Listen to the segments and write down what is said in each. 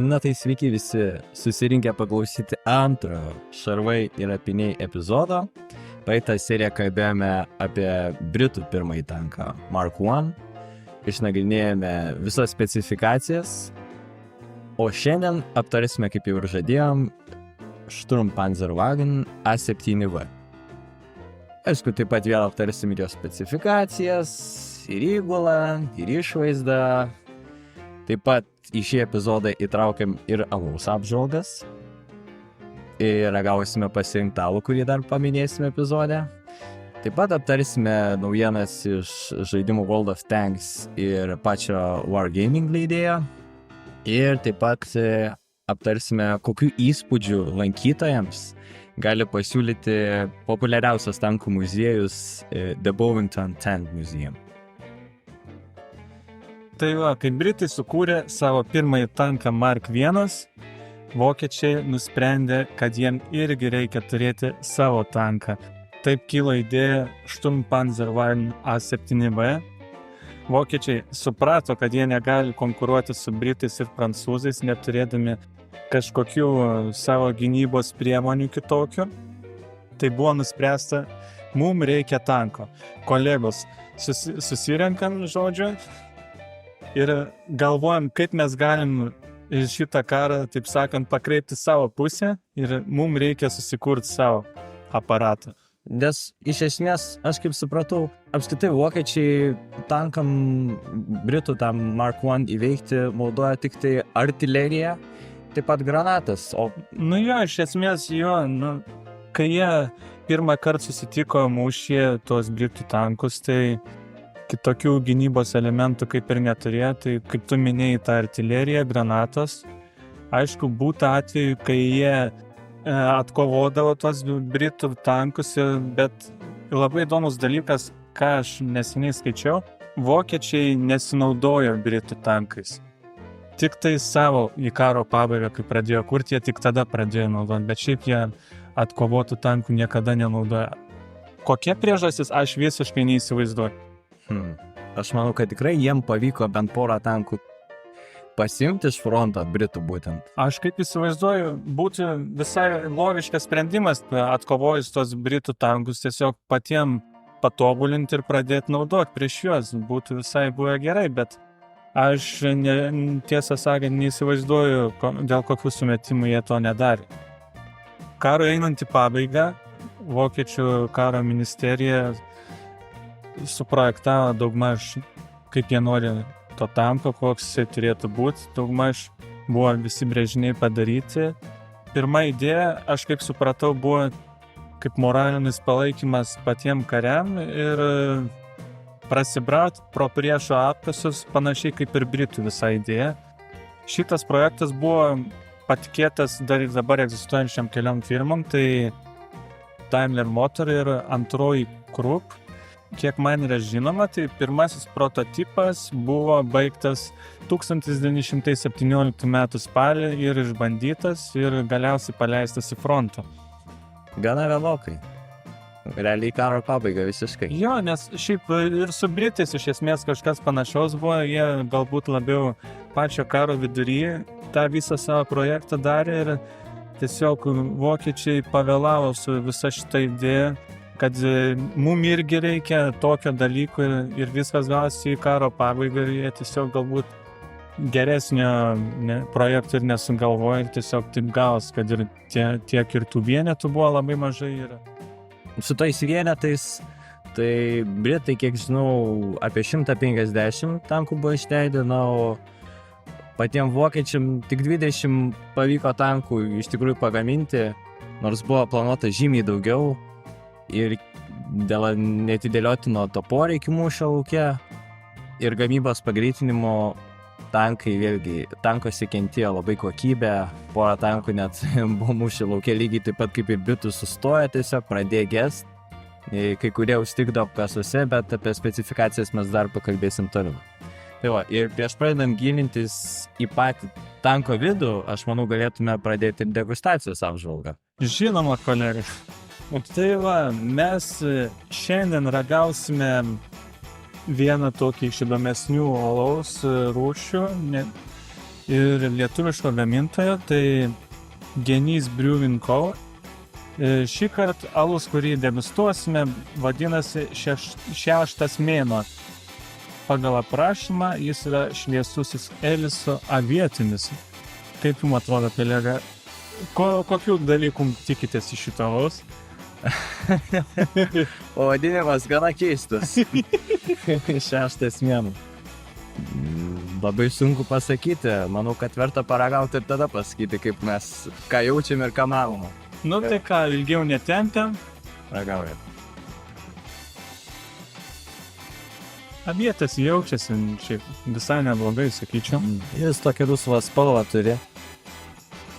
Na tai sveiki visi susirinkę paklausyti antrojo Šarvai ir apiniai epizodo. Praeitą seriją kalbėjome apie Britų pirmąjį tanką Mark I, išnagrinėjome visas specifikacijas, o šiandien aptarsime, kaip jau ir žadėjom, Sturmpanzerwagen A7V. Aišku, taip pat vėl aptarsim ir jo specifikacijas, ir įgulą, ir išvaizdą. Taip pat į šį epizodą įtraukiam ir alaus apžvalgas. Ir ragausime pasirinktą alų, kurį dar paminėsime epizode. Taip pat aptarsime naujienas iš žaidimų World of Tanks ir pačio Wargaming leidėjo. Ir taip pat aptarsime, kokių įspūdžių lankytojams gali pasiūlyti populiariausias tankų muziejus The Bovington Tank Museum. Tai va, kai Britai sukūrė savo pirmąjį tanką Mark I, vokiečiai nusprendė, kad jiem irgi reikia turėti savo tanką. Taip kilo idėja Sturmpanzerwagen A7V. Vokiečiai suprato, kad jie negali konkuruoti su Britais ir Prancūzais, neturėdami kažkokių savo gynybos priemonių kitokių. Tai buvo nuspręsta, mums reikia tanko. Kolegos, susirenkam žodžiu ir galvojam, kaip mes galim šitą karą, taip sakant, pakreipti savo pusę ir mums reikia susikurti savo aparatą. Nes iš esmės, aš kaip supratau, apskritai vokiečiai tankam Britų tam Mark I įveikti naudoja tik tai artileriją, taip pat granatas. Nu jo, iš esmės jo, kai jie pirmą kartą susitiko mūšyje tuos Britų tankus, tai kitokių gynybos elementų kaip ir neturėjo, tai kaip tu minėjai, ta artilerija, granatos. Aišku, būta atveju, kai jie atkovodavo tos Britų tankus, bet labai įdomus dalykas, ką aš neseniai skaičiau, vokiečiai nesinaudojo Britų tankais. Tik tai savo į karo pabaigą, kai pradėjo kurti, jie tik tada pradėjo naudoti, bet šiaip jie atkovotų tankų niekada nenaudojo. Kokia priežastis, aš visiškai neįsivaizduoju. Aš manau, kad tikrai jiem pavyko bent porą tankų pasimti iš fronto Britų būtent. Aš kaip įsivaizduoju, būtų visai logiškas sprendimas atkovojus tos Britų tankus, tiesiog patiem patobulinti ir pradėti naudoti prieš juos. Būtų visai buvę gerai, bet aš tiesą sakant neįsivaizduoju, dėl kokių sumetimų jie to nedarė. Karo einant į pabaigą, Vokiečių karo ministerija suprojektavo daugmaž, kaip jie nori to tanko, koks jisai turėtų būti. Daugmaž buvo visi brėžiniai padaryti. Pirma idėja, aš kaip supratau, buvo kaip moralinis palaikymas patiem kariam ir prasibraut pro priešo apkasus, panašiai kaip ir Britų visa idėja. Šitas projektas buvo patikėtas dar ir dabar egzistuojančiam keliom firmom, tai Daimler Motor ir antroji Krupp. Kiek man yra žinoma, tai pirmasis prototipas buvo baigtas 1917 m. spalį ir išbandytas ir galiausiai paleistas į frontą. Gana vėlokai. Realiai karo pabaiga visiškai. Jo, nes šiaip ir su Britais iš esmės kažkas panašaus buvo, jie galbūt labiau pačio karo vidury tą visą savo projektą darė ir tiesiog vokiečiai pavėlavo su visa šita idėja, kad mums irgi reikia tokio dalyko ir viskas gavosi į karo pabaigą ir jie tiesiog galbūt geresnio projekto ir nesugalvoja ir tiesiog taip gavos, kad ir tiek ir tų vienetų buvo labai mažai. Su tais vienetais, tai Britai, kiek žinau, apie 150 tankų buvo išleidę, o patiem vokiečiam tik 20 pavyko tankų iš tikrųjų pagaminti, nors buvo planuota žymiai daugiau. Ir dėl netidėliotino to poreikį mūšio lauke ir gamybos pagreitinimo tankai vėlgi, tankose kentėjo labai kokybę, porą tankų net buvo mūšio lauke lygiai taip pat kaip ir Britų sustojo, tiesiog pradėjo gest, kai kurie užstigdo apkasuose, bet apie specifikacijas mes dar pakalbėsim toliau. Tai va, ir prieš pradedant gilintis į patį tanko vidų, aš manau galėtume pradėti degustacijos apžvalgą. Žinoma, kolega. Tai va, mes šiandien ragausime vieną tokį iš įdomesnių alaus rūšių. ir lietuviško gamintojo, tai Genys Brewing Co. Šį kartą alus, kurį degustuosime, vadinasi šeštas mėnuo. Pagal aprašymą jis yra šviesusis Eliso avietinis. Kaip jums atrodo, kolega, kokių dalykų tikitės iš šito alaus? Pavadinimas gana keistas. Šeštas mėnuo. Labai sunku pasakyti. Manau, kad verta paragauti ir tada pasakyti, kaip mes ką jaučiam ir ką manom. Nu tai ką, ilgiau netempiam. Ragaujam. Avietas jaučiasi šiaip visai neblogai, sakyčiau. Jis tokia rusva spalva turi.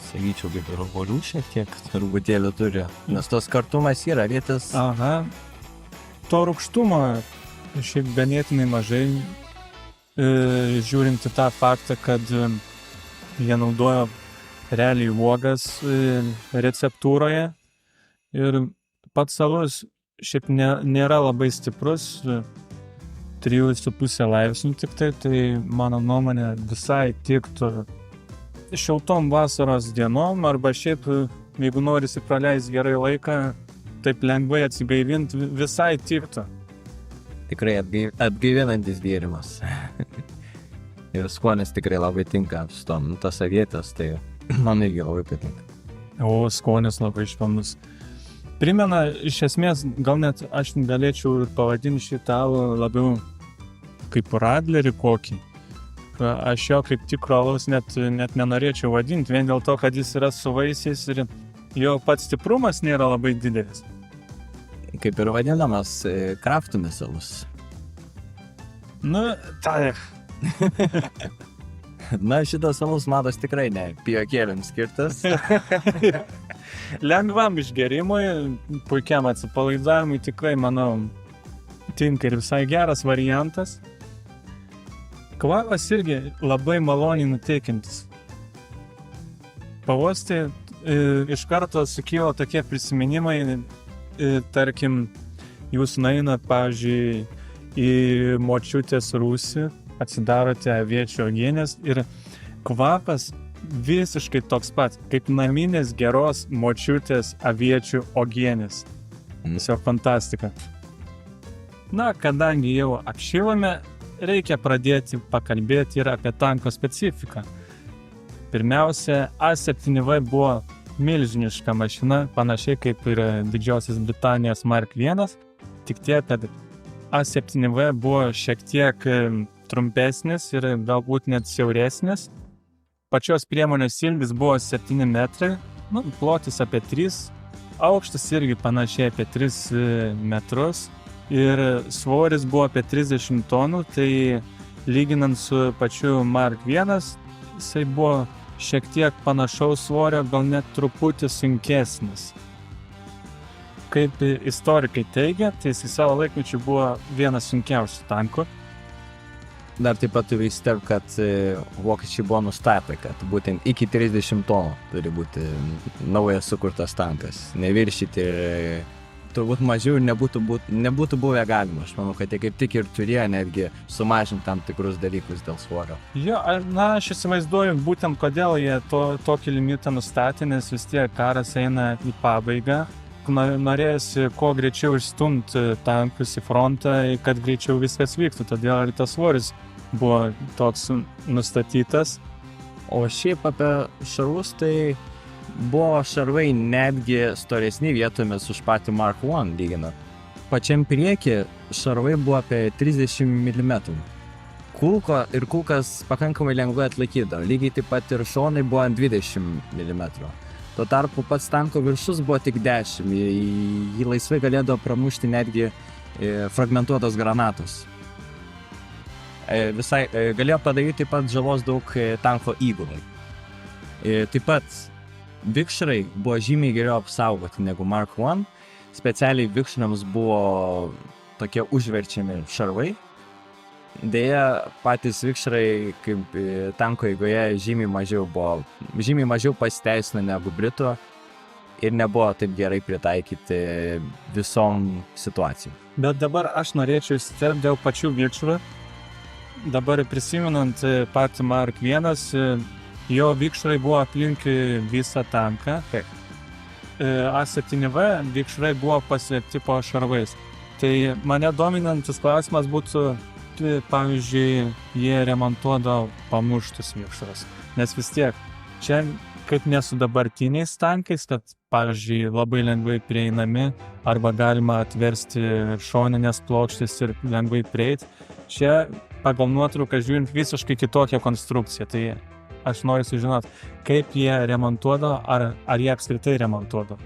Sakyčiau, kaip ir obuolių šiek tiek truputėlį turi. Nes tos kartumas yra avietas. Aha. To rūgštumo šiaip ganėtinai mažai. Žiūrint į tą faktą, kad jie naudojo realiai uogas receptūroje ir pats alus šiaip nėra labai stiprus, 3,5 laipsnių tik tai mano nuomonė visai tiktų šiltom vasaros dienom arba šiaip, jeigu norisi praleisti gerai laiką, taip lengvai atsigaivinti, visai tiktų. Tikrai atgaivinantis gėrimas. Ir skonis tikrai labai tinka su tom, tas avietas, tai man irgi labai patinka. O skonis labai švelnus. Primena, iš esmės, gal net aš galėčiau pavadinti šitą alų labiau kaip radlerį kokį. Aš jo kaip tikro alaus net nenorėčiau vadinti, vien dėl to, kad jis yra su vaisiais ir jo pats stiprumas nėra labai didelis. Kaip ir vadinamas kraftinis alus. Nu, tai. Na, šitas alus matos tikrai ne pijokėliams skirtas. Lengvam išgerimui, puikiam atsipalaidavimui tikrai, manau, tinka ir visai geras variantas. Kvapas irgi labai maloniai nuteikiantis. Pavosti iš karto sukyla tokie prisiminimai, tarkim, jūs nueinat, pavyzdžiui, į močiutės rūsį, atsidarote aviečių uogienės ir kvapas visiškai toks pats, kaip naminės geros močiutės aviečių uogienės. Tiesiog fantastika. Na, kadangi jau apšilome, reikia pradėti pakalbėti ir apie tanko specifiką. Pirmiausia, A7V buvo milžiniška mašina, panašiai kaip ir Didžiosios Britanijos Mark I, tik tiek, kad A7V buvo šiek tiek trumpesnis ir galbūt net siauresnis. Pačios priemonės ilgis buvo 7 metrai, plotis apie 3, aukštas irgi panašiai apie 3 metrus ir svoris buvo apie 30 tonų, tai lyginant su pačiu Mark I, jisai buvo šiek tiek panašaus svorio, gal net truputį sunkesnis. Kaip istorikai teigia, tai jis savo laikmečiu buvo vienas sunkiausių tankų. Dar taip pat turiu įsterpti, kad vokiečiai buvo nustatę, kad būtent iki 30 tonų turi būti naujas sukurtas tankas. Neviršyti ir turbūt mažiau nebūtų buvę galima. Aš manau, kad jie kaip tik ir turėjo netgi sumažinti tam tikrus dalykus dėl svorio. Jo, aš įsivaizduoju būtent kodėl jie tokį limitą nustatė, nes vis tiek karas eina į pabaigą. Norėjusi kuo greičiau išstumti tankus į frontą, kad greičiau viskas vyktų, todėl ir tas svoris buvo toks nustatytas. O šiaip apie šarvus, tai buvo šarvai netgi storesni vietomis už patį Mark I lyginant. Pačiam priekį šarvai buvo apie 30 mm. Kulkas pakankamai lengvai atlaikydavo, lygiai taip pat ir šonai buvo 20 mm. Tuo tarpu pats tanko viršus buvo tik 10, jį laisvai galėdavo pramušti netgi fragmentuotos granatos. Galėjo padaryti taip pat žalos daug tanko įgulai. Taip pat vikšrai buvo žymiai geriau apsaugoti negu Mark I, specialiai vikšrams buvo tokie užverčiami šarvai. Deja, patys vikšrai kaip tanko eigoje žymiai mažiau pasiteisino negu Britų ir nebuvo taip gerai pritaikyti visom situacijom. Bet dabar aš norėčiau įsiterpti dėl pačių vikšrų. Dabar prisimenant patį Mark I, jo vikšrai buvo aplink visą tanką. A7V vikšrai buvo paslėpti po šarvais. Tai mane dominantis klausimas būtų, pavyzdžiui, jie remontuodavo pamuštus vikšrus. Nes vis tiek, čia kaip ne su dabartiniais tankais, kad, pavyzdžiui, labai lengvai prieinami arba galima atversti šoninės plokštės ir lengvai prieiti. Čia pagal nuotrauką žiūrint visiškai kitokia konstrukcija. Tai aš noriu sužinoti, kaip jie remontuodavo, ar jie apskritai remontuodavo.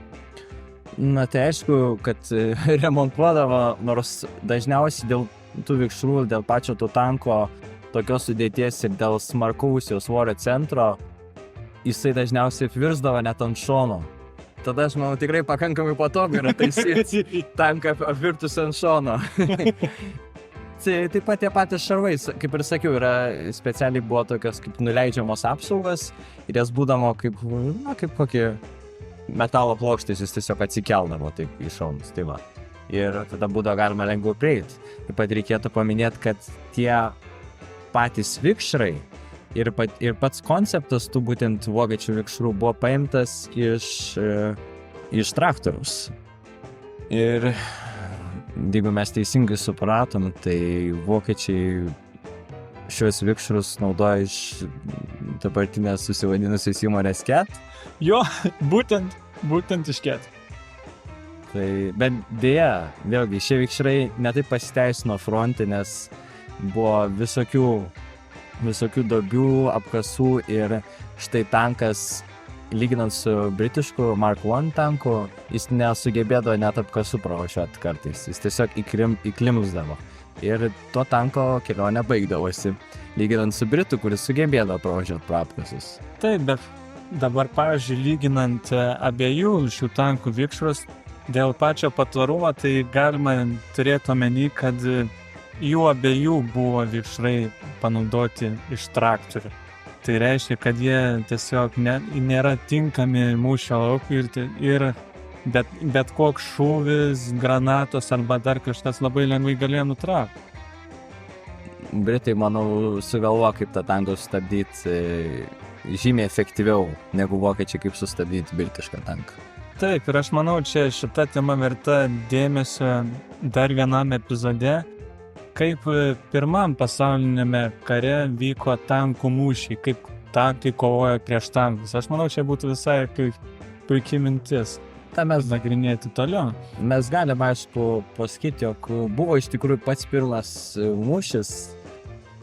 Na tai aišku, kad remontuodavo, nors dažniausiai dėl tų vikšrų, dėl pačio to tanko tokios sudėties ir dėl smarkaus jo svorio centro, jisai dažniausiai apvirsdavo net ant šono. Tada aš manau tikrai pakankamai patogu yra taisyti tanką apvirtus ant šono. Taip pat tie patys šarvai, kaip ir sakiau, specialiai buvo tokios kaip nuleidžiamos apsaugos ir jas būdavo kaip kokie metalo plokštės, jis tiesiog atsikeldavo taip į šonus. Tai va. Ir tada būdavo galima lengviau prieiti. Taip pat reikėtų paminėti, kad tie patys vikšrai ir pats konceptas tų būtent vokiečių vikšrų buvo paimtas iš traktoriaus. Ir jeigu mes teisingai supratom, tai vokiečiai šios vikšrus naudoja iš dabartinės susivadinusios įmonės Ket. Jo, būtent iš Ket. Tai, bet dėja, vėlgi, šie vikšrai netaip pasiteisino fronte, nes buvo visokių duobių, apkasų ir štai tankas, lyginant su britišku Mark I tanku, jis nesugebėdavo net apkasų pravažiuoti kartais, jis tiesiog įklimsdavo. Ir to tanko kelionė baigdavosi, lyginant su britu, kuris sugebėdavo pravažiuoti pro apkasus. Taip, bet dabar, pavyzdžiui, lyginant abiejų šių tankų vikšrus, dėl pačio patvarumo, tai galima turėti omeny, kad jų abiejų buvo vikšrai panaudoti iš traktorių. Tai reiškia, kad jie tiesiog nėra tinkami mūšio laukui ir bet koks šūvis, granatos arba dar kažkas labai lengvai galėjo nutraukti. Britai, manau, sugalvojo, kaip tą tanką sustabdyti žymiai efektyviau negu vokiečiai, kaip sustabdyti britišką tanką. Taip, ir aš manau, čia šita tema verta dėmesio dar vienam epizode, kaip pirmam pasaulinėme kare vyko tankų mūšiai, kaip tankai kovojo prieš tankus. Aš manau, čia būtų visai puikiai mintis. Ta mes nagrinėti toliau. Mes galime, aišku, pasakyti, jog buvo iš tikrųjų pats pirmas mūšis,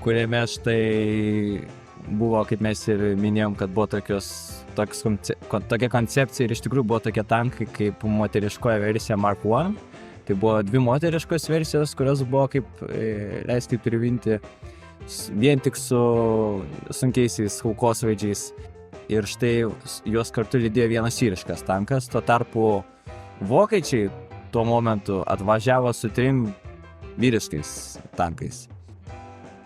kuriame štai buvo, kaip mes ir minėjom, kad buvo tokia koncepcija ir iš tikrųjų buvo tokie tankai kaip moteriškoji versija Mark I. Tai buvo dvi moteriškos versijos, kurios buvo kaip leisti priminti vien tik su sunkiaisiais kulkosvaidžiais. Ir štai juos kartu lydėjo vienas vyriškas tankas. Tuo tarpu vokiečiai tuo momentu atvažiavo su 3 vyriškais tankais.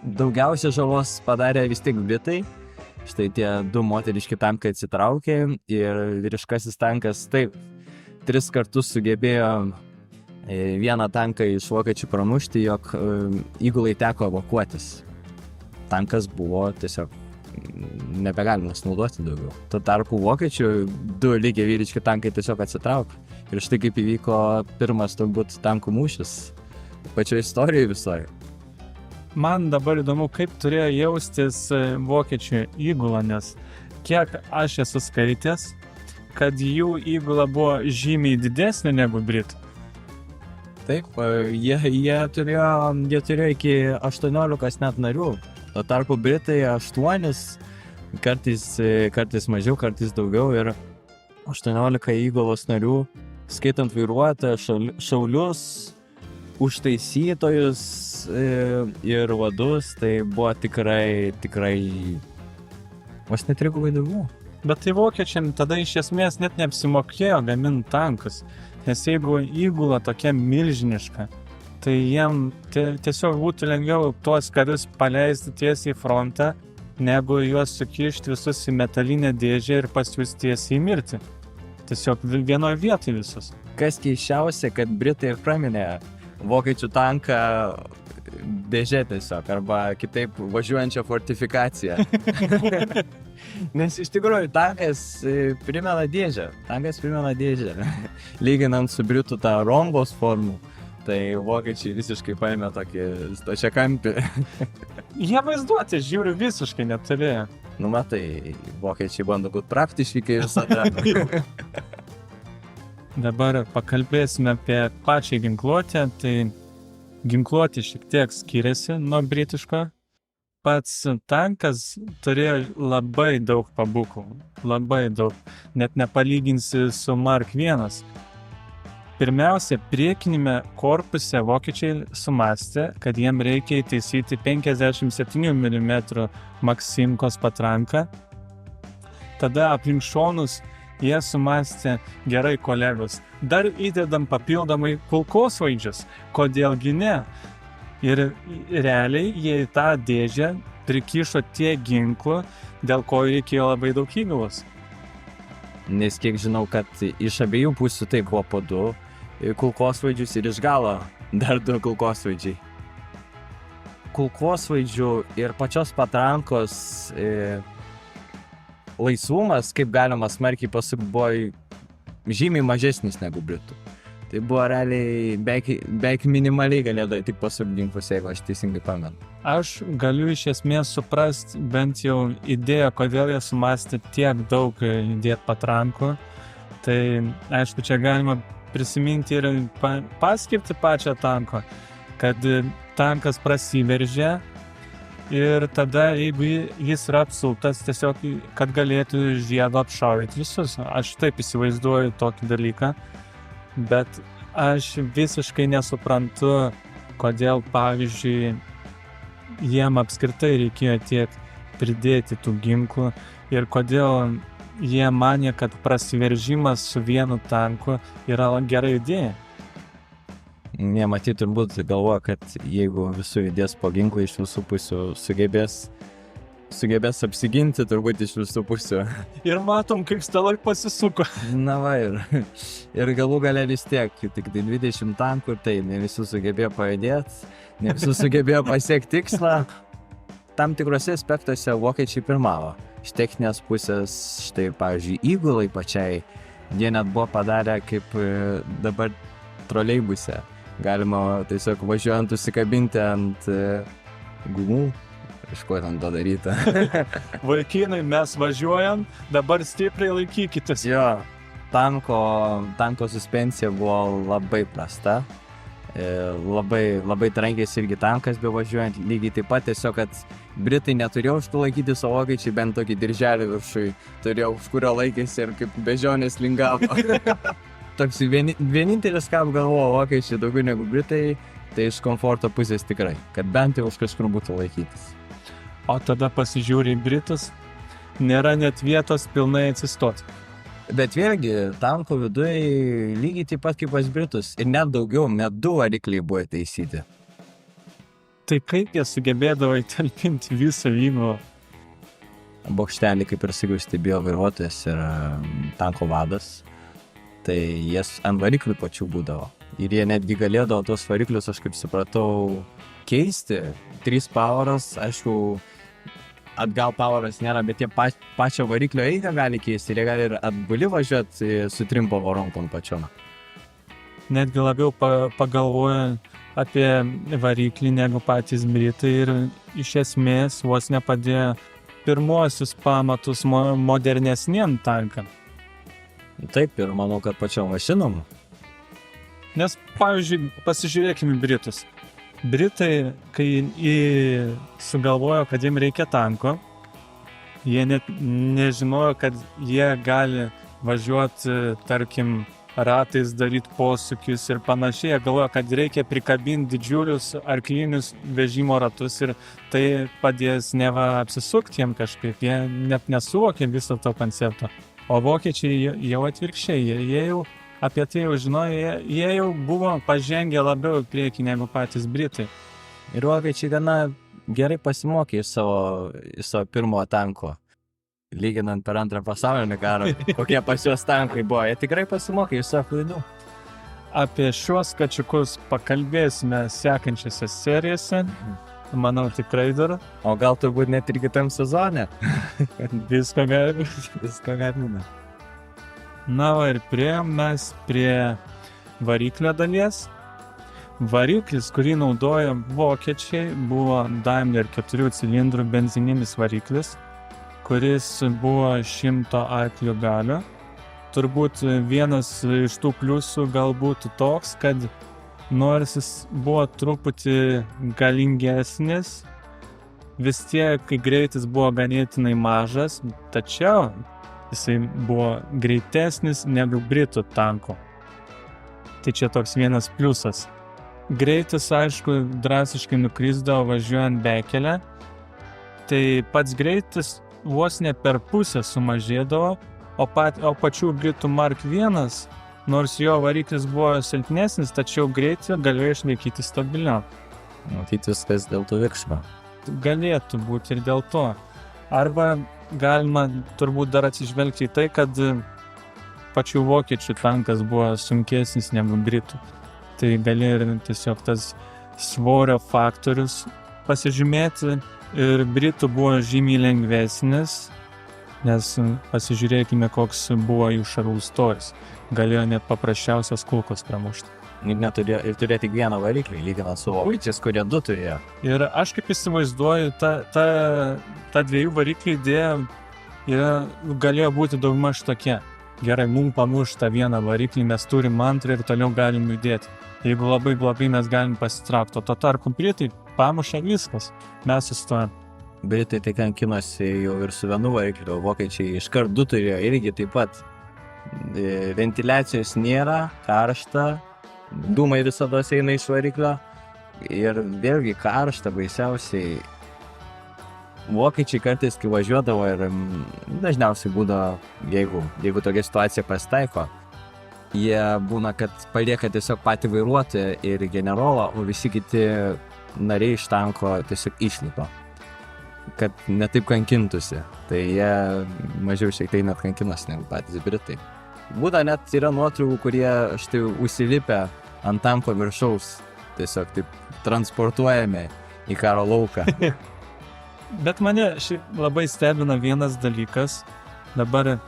Daugiausia žalos padarė vis tik britai. Štai tie 2 moteriški tankai atsitraukė ir vyriškasis tankas taip 3 kartus sugebėjo vieną tanką iš vokiečių pramušti, jog įgulai teko evakuotis. Tankas buvo tiesiog nebegalimas naudoti daugiau. Tuo tarpu vokiečių 2 lygiai vyriški tankai tiesiog atsitraukė. Ir štai kaip įvyko pirmas turbūt tankų mūšis pačioje istorijoje visoje. Man dabar įdomu, kaip turėjo jaustis vokiečių įgula, nes kiek aš esu skaitęs, kad jų įgula buvo žymiai didesnė negu britų. Taip, jie turėjo iki 18 net narių. Tuo tarpu britai 8, kartais mažiau, kartais daugiau ir 18 įgulos narių, skaitant vairuotoją, šaulius, užtaisytojus ir vadus, tai buvo tikrai vos net 3 daugiau. Bet tai vokiečiam tada iš esmės net neapsimokėjo gaminti tankus, nes jeigu įgula tokia milžiniška, tai jiem tiesiog būtų lengviau tuos karius paleisti tiesiai į frontą, negu juos sukišti visus į metalinę dėžę ir pasiųsti tiesiai į mirtį. Tiesiog vienoje vietoje visus. Kas keisčiausia, kad britai ir praminė vokiečių tanką dėžė tiesiog, arba kitaip važiuojančią fortifikaciją. Nes iš tikrųjų tankas primena dėžę. Lyginant su britų tą rombos formų, tai vokiečiai visiškai paėmė tokį stačiakampį. Jie vaizduoti, žiūriu, visiškai neturėjo. Nu matai, vokiečiai bando būti praktiški kaip visada. Dabar pakalbėsime apie pačią ginkluotę. Tai ginkluotė šiek tiek skiriasi nuo britiško. Pats tankas turėjo labai daug pabūklų. Labai daug. Net nepalyginsi su Mark I. Pirmiausia, priekinime korpuse vokiečiai sumastė, kad jiem reikia įtaisyti 57 mm Maksimkos patranką. Tada aplink šonus jie sumastė, gerai kolegos, dar įdedam papildomai kulkosvaidžius, kodėlgi ne. Ir realiai jie į tą dėžę prikišo tiek ginklų, dėl ko reikėjo labai daug įgulos. Nes kiek žinau, kad iš abiejų pusių tai buvo po 2 kulkosvaidžius ir iš galo dar 2 kulkosvaidžiai. Kulkosvaidžių ir pačios patrankos laisvumas, kaip galima smarkiai pasukti, buvo žymiai mažesnis negu britų. Tai buvo realiai beveik minimaliai galėdavo tik pasukti ginklus, jeigu aš teisingai pamenu. Aš galiu iš esmės suprast bent jau idėją, kodėl jie sumastė tiek daug įdėti patrankų. Tai aišku, čia galima prisiminti ir paskirti pačią tanko, kad tankas prasiveržė ir tada, jeigu jis yra apsultas, tiesiog, kad galėtų žiedo apšaudyti visus. Aš taip įsivaizduoju tokį dalyką, bet aš visiškai nesuprantu, kodėl, pavyzdžiui, jiem apskritai reikėjo tiek pridėti tų ginklų ir kodėl jie manė, kad prasiveržimas su vienu tanku yra gera idėja. Jie matyt turbūt galvoja, kad jeigu visų įdės po ginklą iš visų pusių sugebės apsiginti turbūt iš visų pusių. Ir matom, kaip stalai pasisuko. Na va, ir galų gale vis tiek, tik 20 tankų ir tai ne visi sugebėjo pajudėti, ne visi sugebėjo pasiekti tikslą. Tam tikrose aspektuose vokiečiai pirmavo. Iš techninės pusės, štai, pavyzdžiui, įgulai pačiai, jie net buvo padarę kaip dabar troleibuse. Galima tiesiog važiuojant užsikabinti ant gumų, iš ko ten to daryta. Vaikinai, mes važiuojam, dabar stipriai laikykitės. Jo, tanko suspensija buvo labai prasta. Labai trankėsi irgi tankas bevažiuojant, lygiai taip pat tiesiog, kad britai neturėjo už tų laikytis, o vokiečiai bent tokį dirželį viršui turėjo, už kurio laikėsi ir kaip bežionės lingavo. Toks vienintelis, ką apgalvojo vokiečiai daugiau negu britai, tai iš komforto pusės tikrai, kad bent jau už kažkur būtų laikytis. O tada pasižiūri į britus, nėra net vietos pilnai atsistoti. Bet vėlgi, tanko viduje lygiai taip pat kaip pas britus. Ir net daugiau, net 2 varikliai buvo įtaisyti. Tai kaip jie sugebėdavo įtalpinti visą vyno? Bokštelį, kaip ir sakiau, stebėjo vairuotojas ir tanko vadas. Tai jas ant variklių pačių būdavo. Ir jie netgi galėdavo tos variklius, aš kaip supratau, keisti. 3 poweras, aišku, atgal poweras nėra, bet jie pačio variklio eigą gali keisti ir jie gali ir atbuli važiuoti su 3 pavarom tom pačiom. Netgi labiau pagalvoja apie variklį negu patys britai ir iš esmės vos nepadėjo pirmuosius pamatus modernesniem tankam. Taip, ir manau, kad pačiom mašinom. Nes, pavyzdžiui, pasižiūrėkime britus. Britai, kai sugalvojo, kad jiem reikia tanko, jie net nežinojo, kad jie gali važiuoti, tarkim, ratais, daryti posūkius ir panašiai. Jie galvojo, kad reikia prikabinti didžiulius arklinius vežimo ratus ir tai padės neva apsisukti jiem kažkaip. Jie net nesuvokė viso to koncepto. O vokiečiai jau atvirkščiai, jie jau apie tai jau žinojo, jie jau buvo pažengę labiau į priekį negu patys britai. Ir vokiečiai gana gerai pasimokė iš savo pirmo tanko. Lyginant per Antrą pasaulinį karą, kokie pas juos tankai buvo, jie tikrai pasimokė iš savo klaidų. apie šiuos kačiukus pakalbėsime sekančiose serijose. Manau, tikrai dar. O gal turbūt net ir kitam sezone. Visko gali. Viską galime. Na, va ir priėjom mes prie variklio dalies. Variklis, kurį naudojo vokiečiai, buvo Daimler 4 cilindrų benzininis variklis, kuris buvo 100 arklių galio. Turbūt vienas iš tų pliusų galbūt toks, kad nors jis buvo truputį galingesnis, vis tiek, kai greitis buvo ganėtinai mažas, tačiau jisai buvo greitesnis negu britų tanko. Tai čia toks vienas pliusas. Greitis, aišku, drastiškai nukrisdavo važiuojant bekelę, tai pats greitis vos ne per pusę sumažėdavo, o pačių britų Mark 1, nors jo variklis buvo silpnesnis, tačiau greitį galėjo išlaikyti stabiliau. Matyt viskas dėl to virksmo. Galėtų būti ir dėl to. Arba galima turbūt dar atsižvelgti į tai, kad pačių vokiečių tankas buvo sunkesnis negu britų. Tai galėjo ir tiesiog tas svorio faktorius pasižymėti ir britų buvo žymiai lengvesnis, nes pasižiūrėkime, koks buvo jų šarvų storis. Galėjo net paprasčiausias kulkos pramušti. Ir turėjo tik vieną variklį, lyginant su vokiečiais, kurie 2 turėjo. Ir aš kaip įsivaizduoju, ta 2 variklių idėja galėjo būti daugmaž tokia. Gerai, mums pamuš tą vieną variklį, mes turim antrą ir toliau galim judėti. Jeigu labai blogai, mes galim pasitraukti, o to tarpu britai pamuša viskas, mes sustojam. Britai tai kankinosi jau ir su vienu varikliu, vokiečiai iškart 2 turėjo irgi taip pat. Ventiliacijos nėra, karšta, dūmai visada eina iš variklio ir vėlgi karšta baisiausiai. Vokiečiai kartais, kai važiuodavo ir dažniausiai būdavo, jeigu tokia situacija pasitaiko, jie būna, kad palieka tiesiog patį vairuotoją ir generolą, o visi kiti nariai iš tanko tiesiog išlipa, kad netaip kankintųsi. Tai jie mažiau šiek tiek net kankinosi negu patys britai. Būna net yra nuotraukų, kurie štai užsilipę ant tanko viršaus, tiesiog taip transportuojami į karo lauką. Bet mane labai stebina vienas dalykas. Dabar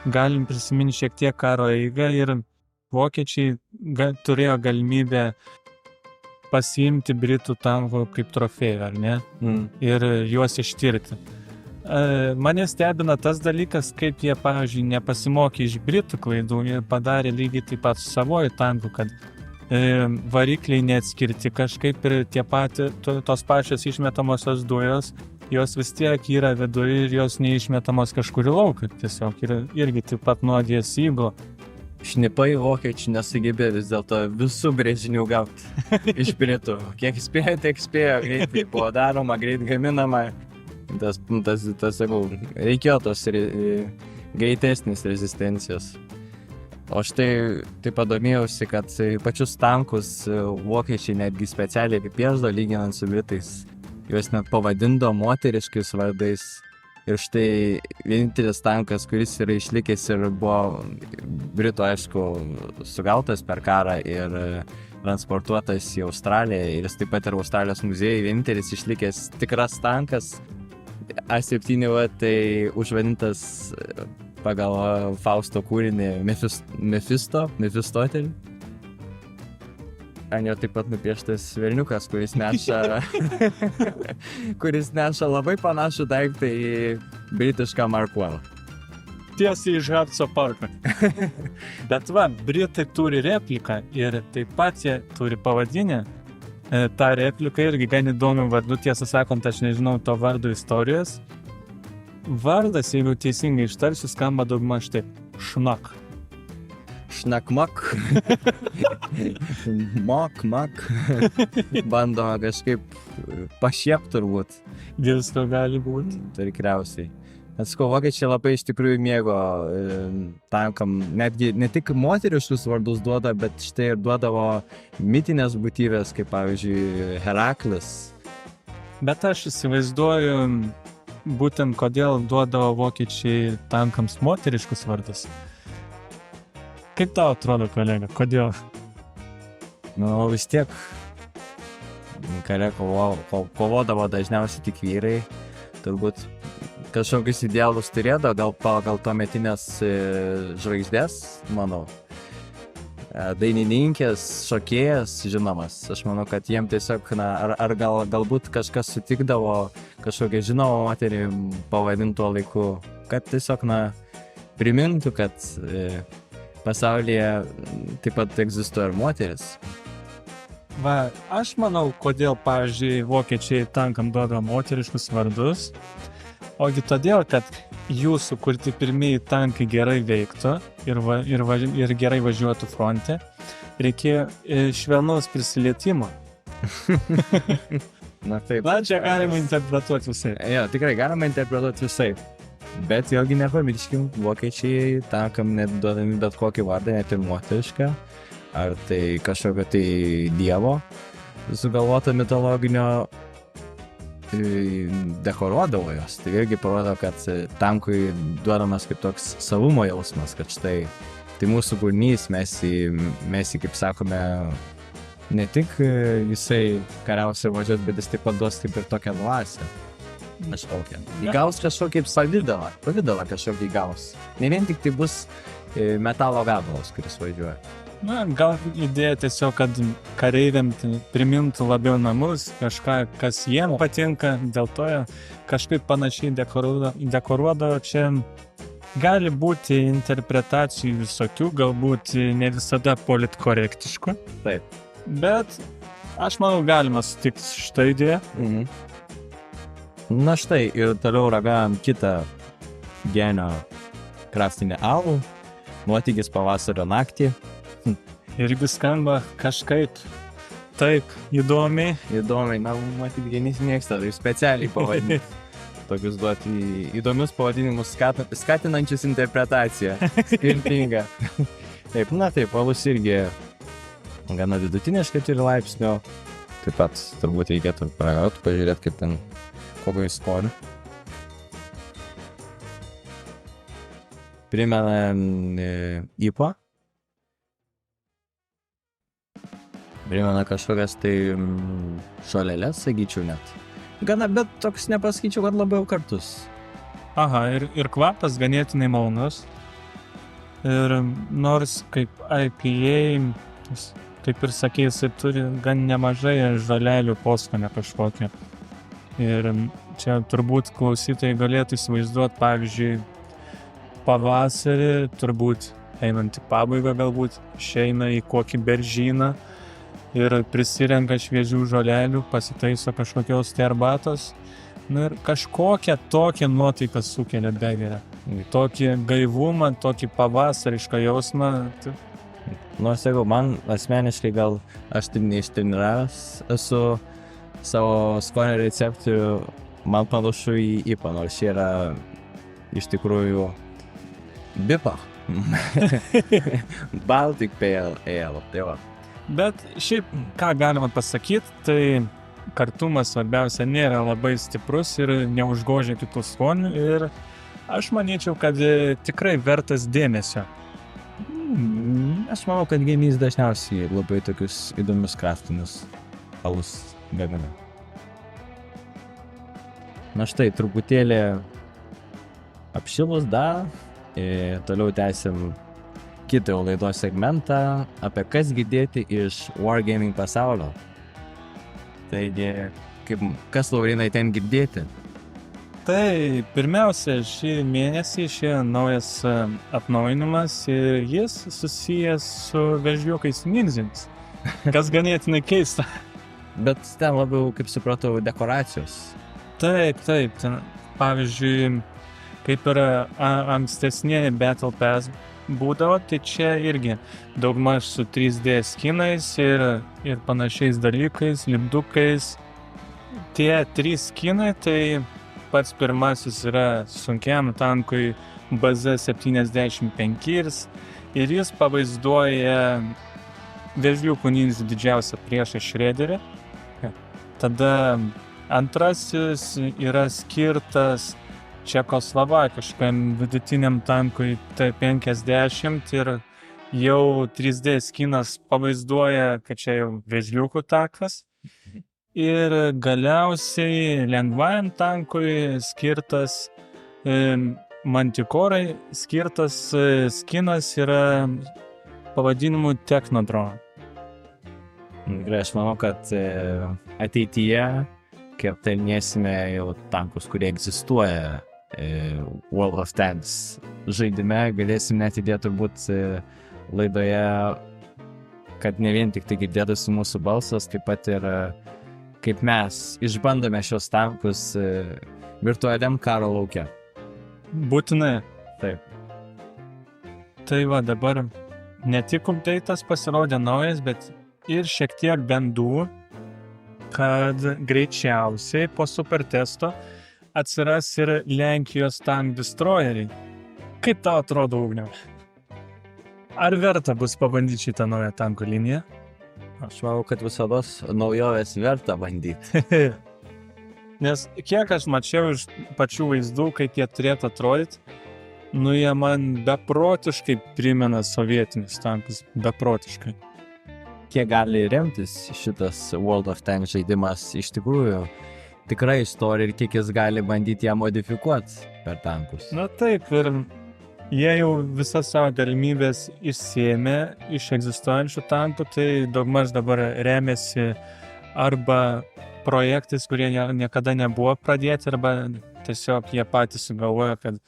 galim prisiminti šiek tiek karo eigą ir vokiečiai turėjo galimybę pasiimti britų tankų kaip trofėjų, ar ne? Ir juos ištirti. Mane stebina tas dalykas, kaip jie, pavyzdžiui, nepasimokė iš britų klaidų ir padarė lygiai taip pat su savoju tanku, kad varikliai neatskirti kažkaip ir tos pačios išmetamosios dujos, jos vis tiek yra viduje ir jos neišmetamos kažkur į lauką. Tiesiog irgi taip pat nuodės įglo. Šnipai vokiečių nesugebėjo vis dėlto visų brėžinių gauti iš britų. Kiek spėjo, tiek spėjo, greitai buvo daroma, greit gaminama. Reikėjo tos greitesnės rezistencijos. O štai taip padomėjausi, kad pačius tankus vokiečiai netgi specialiai apipiešdavo lyginant su britais. Juos net pavadindo moteriškais vardais. Ir štai vienintelis tankas, kuris yra išlikęs ir buvo britų, aišku, sugautas per karą ir transportuotas į Australiją. Ir jis taip pat ir Australijos muziejai vienintelis išlikęs tikras tankas A7, tai užvadintas pagal Fausto kūrinį Mefistotelį. Ant jo taip pat nupieštas velniukas, kuris neša labai panašų daiktą į britišką Mark 1. Tiesiai iš Hartso parko. Bet va, britai turi repliką ir taip pat jie turi pavadinę. Ta replika irgi gan įdomių vardų, tiesą sakant, aš nežinau to vardo istorijos. Vardas, jeigu teisingai ištarsiu, skamba daugmaž taip. Šnak. Šnakmak. Mak. Bando kažkaip pašiept turbūt. Visko gali būti. Tikriausiai. Atskau, vokiečiai labai iš tikrųjų mėgo tankam. Netgi ne tik moteriškus vardus duoda, bet štai ir duodavo mitinės būtybės, kaip pavyzdžiui Heraklis. Bet aš įsivaizduoju būtent kodėl duodavo vokiečiai tankams moteriškus vardus. Kaip tau atrodo, kolega, kodėl? Nu, vis tiek kare kovodavo dažniausiai tik vyrai. Turbūt kažkokius idealus turėdavo, gal pagal tuometinės žvaigždės, manau. Dainininkės, šokėjas, žinomas. Aš manau, kad jiem tiesiog, ar galbūt kažkas sutikdavo kažkokią žinomą moterį pavadintuo laiku, kad tiesiog, primintų, kad pasaulyje taip pat egzistuoja ir moteris. Va, aš manau, kodėl, pavyzdžiui, vokiečiai tankam duoda moteriškus vardus, ogi todėl, kad jų sukurti pirmieji tankai gerai veiktų ir gerai važiuotų fronte, reikėjo švelnaus prisilietimo. Taip. Na, čia galima interpretuoti visai. Jo, tikrai galima interpretuoti visai. Bet vėlgi nepamirškim, vokiečiai tankam net duodami bet kokį vardą, net ir moterišką. Ar tai kažkokio tai dievo sugalvoto mitologinio, dekoruodavo jos. Tai irgi parodo, kad tankui duodamas kaip toks savumo jausmas, kad štai tai mūsų kūrinys, mes jį, kaip sakome, ne tik jisai kariaus ir važiuos, bet jis taip pat duos kaip ir tokią dvasią. Kažkokią. Įgaus kažkokį pavidalą kažkokį įgaus. Ne vien tik tai bus metalo gabalas, kuris važiuoja. Na, gal idėja tiesiog, kad kareiviam primintų labiau namus, kažką, kas jiem patinka, dėl to kažkaip panašiai dekoruodavo. Čia gali būti interpretacijų visokių, galbūt ne visada politkorektiškų. Taip. Bet aš manau, galima sutikti šitą idėją. Na štai, ir toliau ragavom kitą genio kraftinį alų, nuotykis pavasario naktį. Irgi skamba kažkaip taip įdomiai. Matyt, genys mėgsta, tai specialiai pavadinti. Tokius duoti įdomius pavadinimus, skatinančius interpretaciją. Skirtingą. Taip, alus irgi gana vidutiniškai 4 laipsnio. Taip pat turbūt reikėtų paragauti, pažiūrėti, kaip ten kokio įskonių. Primena IPA. Primena kažkokias tai šalelės, sakyčiau net. Gana, bet toks nepasakyčiau, kad labiau kartus. Aha, ir kvapas ganėtinai malonus. Ir nors kaip IPA, kaip ir sakė, jisai turi gan nemažai žalelių poskonio kažkokią. Ir čia turbūt klausytojai galėtų įsivaizduoti, pavyzdžiui, pavasarį, turbūt einant į pabaigą galbūt, išeina į kokį beržyną ir prisirenka šviežių žolelių, pasitaiso kažkokios arbatos. Ir kažkokią tokią nuotaiką sukelia begerę. Tokį gaivumą, tokį pavasarišką jausmą. Sakau, man asmeniškai gal aš taip neištreniravęs esu savo skonio receptorių, man panašu į IPA, nors čia yra iš tikrųjų BIPA. Baltic Pale Ale, tai va. Bet šiaip, ką galima pasakyti, tai kartumas svarbiausia nėra labai stiprus ir neužgožia kitų skonių ir aš manyčiau, kad tikrai vertas dėmesio. Aš manau, kad genys dažniausiai labai tokius įdomius kraftinius alus gamina. Na štai, truputėlį apšilus dar, toliau tęsim kitą laidos segmentą apie kas girdėti iš Wargaming pasaulio. Taigi, kas Laurinai ten girdėti? Tai pirmiausia, šį mėnesį išėjo naujas atnaujinimas ir jis susijęs su vežliukais ninzins, kas ganėtinai keista. Bet ten labiau, kaip supratau, dekoracijos. Taip, ten, pavyzdžiui, kaip ir ankstesnė Battle Pass būdavo, tai čia irgi daugmaž su 3D skinais ir panašiais dalykais, lipdukais. Tie 3 skinai, tai pats pirmasis yra sunkiam tankui BZ-75 ir jis pavaizduoja vežliukų ninzų didžiausią priešą Shredderį. Tada antrasis yra skirtas čekoslovakiškam vidutiniam tankui T-50 ir jau 3D skinas pavaizduoja, kad čia jau vėžliukų takas. Ir galiausiai lengvajam tankui skirtas Mantikorai skirtas skinas yra pavadinimu Technodrome. Ir aš manau, kad ateityje, kai aptarinėsime jau tankus, kurie egzistuoja World of Tanks žaidime, galėsim net įdėti turbūt laidoje, kad ne vien tik tai girdėtųsi mūsų balsas, taip pat ir kaip mes išbandome šios tankus virtualiam karo lauke. Būtinai. Taip. Tai va dabar ne tik update'as pasirodė naujas, bet ir šiek tiek gandų, kad greičiausiai po super testo atsiras ir Lenkijos tank destroyeriai. Kaip tau atrodo, Ugniau? Ar verta bus pabandyti šitą naują tankų liniją? Aš manau, kad visados naujovės verta bandyti. Nes kiek aš mačiau iš pačių vaizdų, kaip jie turėtų atrodyti, jie man beprotiškai primena sovietinius tankus, beprotiškai. Kiek gali remtis šitas World of Tanks žaidimas iš tikrųjų tikra istorija ir kiek jis gali bandyti ją modifikuoti per tankus. Na taip, ir jie jau visas savo galimybės išsėmė iš egzistuojančių tankų, tai daugmaž dabar remiasi arba projektais, kurie niekada nebuvo pradėti, arba tiesiog jie patys sugalvojo, kad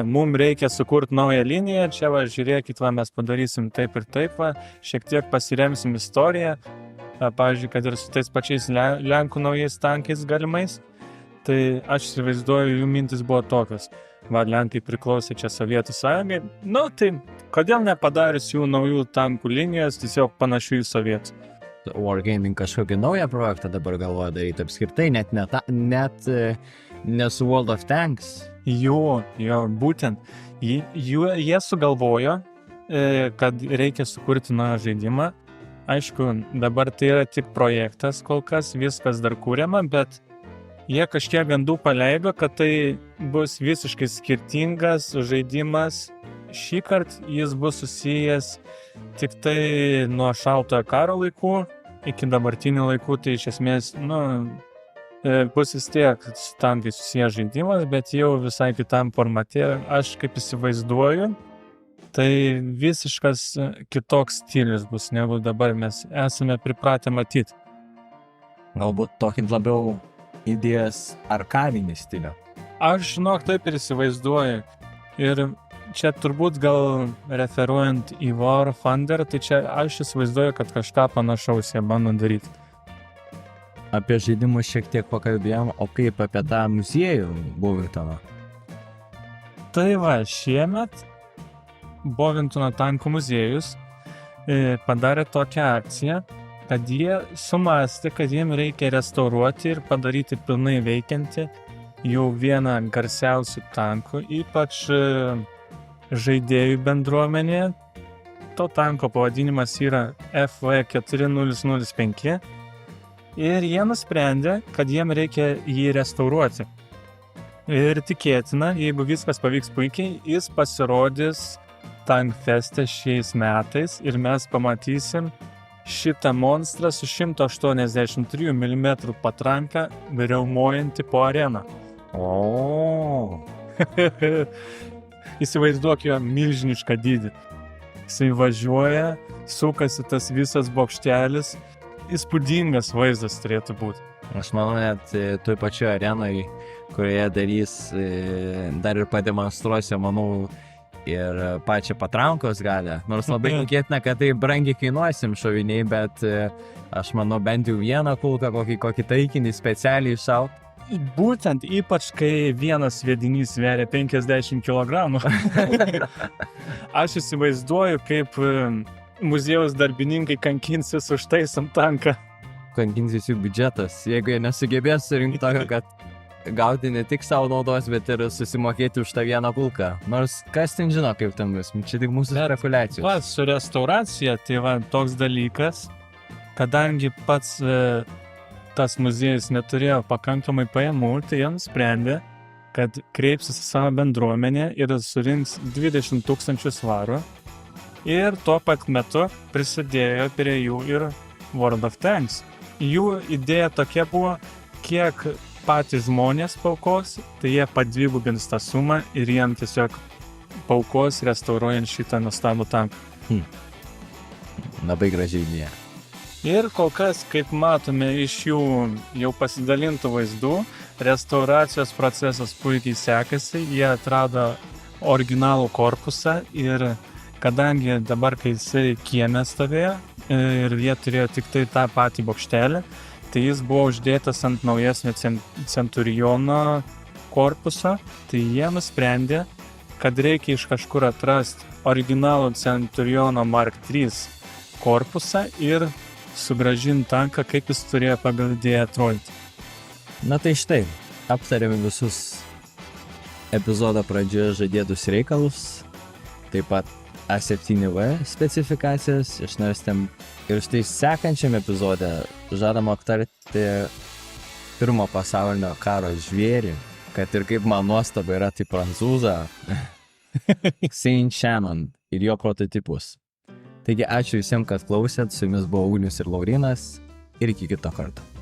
mums reikia sukurti naują liniją, čia žiūrėkit, mes padarysim taip ir taip, šiek tiek pasiremsim istoriją, pavyzdžiui, kad ir su tais pačiais Lenkų naujais tankais galimais, tai aš įsivaizduoju, jų mintis buvo tokios. Lenkai priklausė čia Sovietų sąjungai, tai kodėl nepadarius jų naujų tankų linijos, tiesiog panašių į Sovietų. Wargaming kažkokį naują projektą dabar galvoja daryti apskritai, net ne su World of Tanks. Jo, būtent. Jie sugalvojo, kad reikia sukurti naują žaidimą. Aišku, dabar tai yra tik projektas kol kas, viskas dar kūriama, bet jie kažkiek gandų paleido, kad tai bus visiškai skirtingas žaidimas. Šįkart jis bus susijęs tik tai nuo šaltojo karo laikų iki dabartinių laikų, tai iš esmės, bus vis tiek su tankais susijęs žaidimas, bet jau visai kitam formate. Aš kaip įsivaizduoju, tai visiškas kitoks stilius bus, negu dabar mes esame pripratę matyti. Galbūt tokį labiau idėjas arkadinį stilių. Aš, taip ir įsivaizduoju. Ir čia turbūt gal referuojant į War Thunder, tai čia aš įsivaizduoju, kad kažką panašaus jie bando daryti. Apie žaidimus šiek tiek pakalbėjom, o kaip apie tą muziejų Bovingtono? Tai šiemet Bovingtono tankų muziejus padarė tokią akciją, kad jie sumastė, kad jiems reikia restauruoti ir padaryti pilnai veikiantį jau vieną garsiausių tankų, ypač žaidėjų bendruomenėje. To tanko pavadinimas yra FV4005 ir jie nusprendė, kad jiems reikia jį restauruoti. Ir tikėtina, jeigu viskas pavyks puikiai, jis pasirodys Tankfeste šiais metais ir mes pamatysim šitą monstrą su 183 mm patranka riaumojantį po areną. O. Įsivaizduok jo milžinišką dydį. Jisai važiuoja, sukasi tas visas bokštelis, įspūdingas vaizdas turėtų būti. Aš manau, net toj pačioj arenai, kurioje darys, dar ir pademonstruosiu, manau, ir pačią patrankos galę. Nors labai tikėtina, kad tai brangiai kainuosim šoviniai, bet aš manau, bent jau vieną kulką, kokį taikinį specialiai iššaut. Būtent, ypač kai vienas sviedinys sveria 50 kg. Aš įsivaizduoju, kaip muziejaus darbininkai kankinsis užtaisant tanką. Kankinsis jų biudžetas, jeigu jie nesugebės surinkti tokio, kad gauti ne tik savo naudos, bet ir susimokėti už tą vieną kulką. Nors kas ten žino, kaip ten bus, čia tik mūsų spekuliacijos. Su restauracija tai toks dalykas, kadangi pats tas muziejus neturėjo pakankamai pajamų, tai jie nusprendė, kad kreipsis į savo bendruomenę ir surinks 20 000 svarų ir tuo pat metu prisidėjo prie jų ir World of Tanks. Jų idėja tokia buvo, kiek patys žmonės paukos, tai jie padvigubins tą sumą ir jiem tiesiog paukos restauruojant šitą nuostabų tanką. Labai gražiai idėja. Ir kol kas, kaip matome iš jų jau pasidalintų vaizdų, restauracijos procesas puikiai sekasi, jie atrado originalų korpusą ir kadangi dabar, kai jisai kieme stovėjo ir jie turėjo tik tai tą patį bokštelį, tai jis buvo uždėtas ant naujesnio Centuriono korpuso, tai jie nusprendė, kad reikia iš kažkur atrasti originalų Centuriono Mark III korpusą ir sugrąžinti tanką, kaip jis turėjo pagal idėją atrodyti. Na tai štai, aptarėme visus epizodo pradžioje žadėtus reikalus, taip pat A7V specifikacijas išnarstėm ir štai sekančiam epizode žadam aptarti Pirmo pasaulinio karo žvėrį, kad ir kaip man nuostaba yra tai prancūzą Saint-Chamond ir jo prototipus. Taigi ačiū visiems, kad klausėt, su jumis buvo Ugnius ir Laurynas ir iki kito karto.